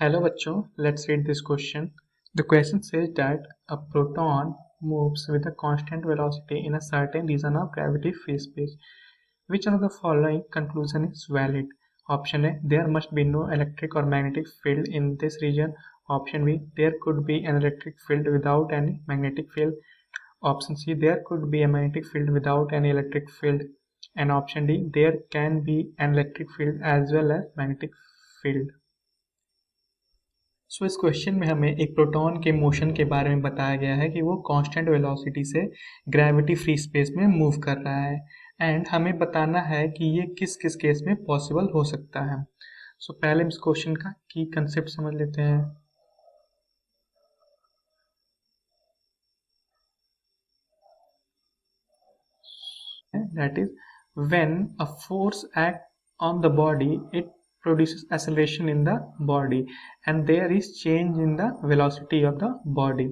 Hello बच्चों, let's read this question. The question says that a proton moves with a constant velocity in a certain region of gravity-free space. Which one of the following conclusion is valid? Option A, there must be no electric or magnetic field in this region. Option B, there could be an electric field without any magnetic field. Option C, there could be a magnetic field without any electric field. And option D, there can be an electric field as well as magnetic field. इस question में हमें एक proton के motion के बारे में बताया गया है कि वो कांस्टेंट वेलोसिटी से ग्रेविटी फ्री स्पेस में मूव कर रहा है एंड हमें बताना है कि ये किस किस केस में पॉसिबल हो सकता है। पहले हम इस क्वेश्चन का की कंसेप्ट समझ लेते हैं। That is when a force act on the body it produces acceleration in the body and there is change in the velocity of the body.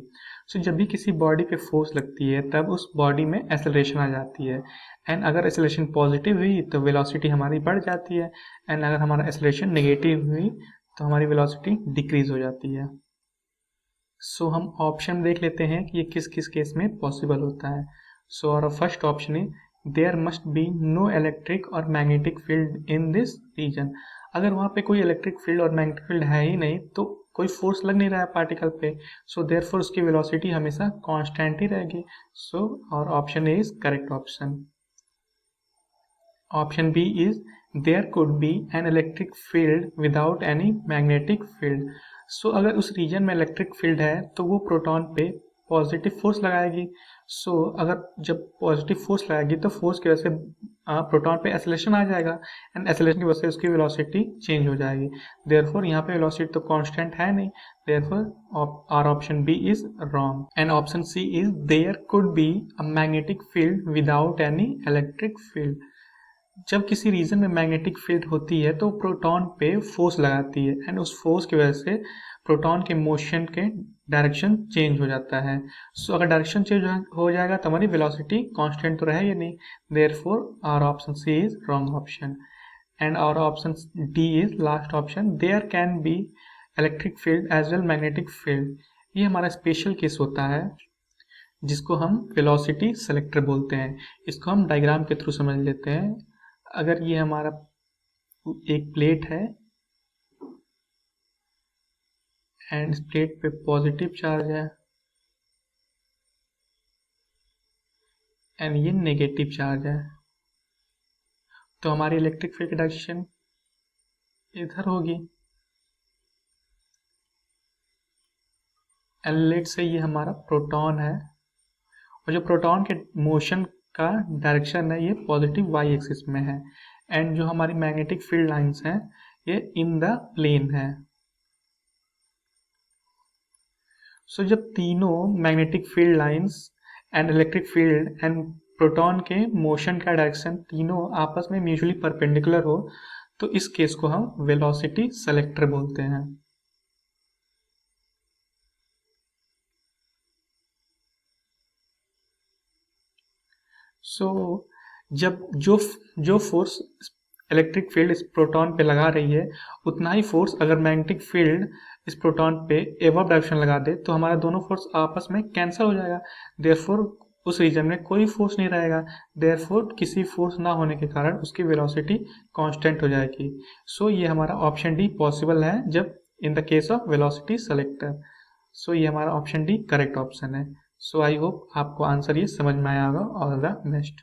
जब भी किसी बॉडी पे फोर्स लगती है तब उस बॉडी में एक्सेलरेशन आ जाती है एंड अगर एक्सेलरेशन पॉजिटिव हुई तो वेलोसिटी हमारी बढ़ जाती है एंड अगर हमारा एक्सेलरेशन नेगेटिव हुई तो हमारी वेलोसिटी डिक्रीज हो जाती है। हम ऑप्शन देख लेते हैं कि ये किस किस केस में पॉसिबल होता है। और फर्स्ट ऑप्शन है there must be no electric or magnetic field in this region. अगर वहाँ पे कोई इलेक्ट्रिक फील्ड और मैग्नेटिक फील्ड है ही नहीं तो कोई फोर्स लग नहीं रहा है पार्टिकल पे, देयरफॉर उसकी वेलोसिटी हमेशा कांस्टेंट ही रहेगी। और option A is correct option. Option B is there could be an electric field without any magnetic field. अगर उस रीजन में इलेक्ट्रिक फील्ड है तो वो प्रोटॉन पे पॉजिटिव फोर्स लगाएगी। अगर जब पॉजिटिव फोर्स लगाएगी तो फोर्स की वजह से प्रोटॉन पे एक्सेलरेशन आ जाएगा एंड एक्सेलरेशन की वजह से उसकी वेलोसिटी चेंज हो जाएगी। देयरफॉर यहाँ पे वेलोसिटी तो कांस्टेंट है नहीं, therefore our option B is wrong and option C is there could be a magnetic field without any electric field. जब किसी रीजन में मैग्नेटिक फील्ड होती है तो प्रोटॉन पे फोर्स लगाती है एंड उस फोर्स की वजह से प्रोटॉन के मोशन के डायरेक्शन चेंज हो जाता है। अगर डायरेक्शन चेंज हो जाएगा तो हमारी वेलोसिटी कांस्टेंट तो रहेगी नहीं। Therefore our option C is wrong option and our option D is last option there can be electric field as well magnetic field. ये हमारा स्पेशल केस होता है जिसको हम वेलोसिटी सेलेक्टर बोलते हैं। इसको हम डायग्राम के थ्रू समझ लेते हैं। अगर ये हमारा एक प्लेट है एंड इस प्लेट पे पॉजिटिव चार्ज है एंड ये नेगेटिव चार्ज है, तो हमारी इलेक्ट्रिक फील्ड की डायरेक्शन इधर होगी। एंड लेट से ये हमारा प्रोटॉन है और जो प्रोटॉन के मोशन का डायरेक्शन है ये पॉजिटिव वाई एक्सिस में है एंड जो हमारी मैग्नेटिक फील्ड लाइंस हैं ये इन द प्लेन है। जब तीनों magnetic field lines and electric field and proton के मोशन का डायरेक्शन तीनों आपस में म्यूचुअली परपेंडिकुलर हो तो इस केस को हम वेलोसिटी सेलेक्टर बोलते हैं। जब जो फोर्स इलेक्ट्रिक फील्ड इस प्रोटॉन पे लगा रही है उतना ही फोर्स अगर मैग्नेटिक फील्ड इस प्रोटॉन पे एबव डायरेक्शन लगा दे तो हमारा दोनों फोर्स आपस में कैंसिल हो जाएगा। देयरफॉर उस रीजन में कोई फोर्स नहीं रहेगा। देयरफॉर किसी फोर्स ना होने के कारण उसकी वेलोसिटी कांस्टेंट हो जाएगी। ये हमारा ऑप्शन डी पॉसिबल है जब in the case of velocity selector. ये हमारा ऑप्शन डी करेक्ट ऑप्शन है। आई होप आपको आंसर ये समझ में आया होगा। All the best.